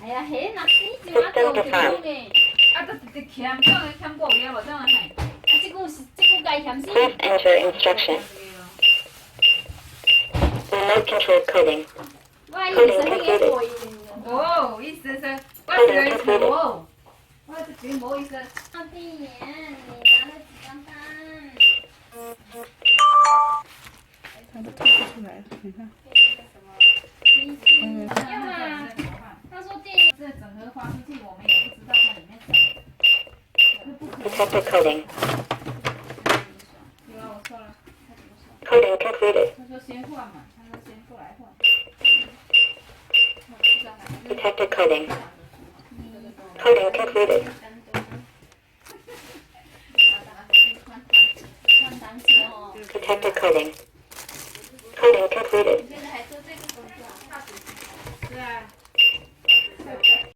哎呀，嘿，那你即马做就讲诶，啊，都直欠，这样欠过了无？这样嘿，啊，即句该欠死。Please enter instruction. Remote control coding. 我意思迄个背，无意思是，我是来无，我这边无意思。阿弟，你拿了几张单？它都吐不出来，你看。要嘛，他说这整合发出去，我们也不知道它里面长。Detected coding. 有啊，我说了，他怎么说？ Coding concluded. 他说先换嘛，他说先过来换。Detected coding. Coding concluded. Detected coding. Coding concluded.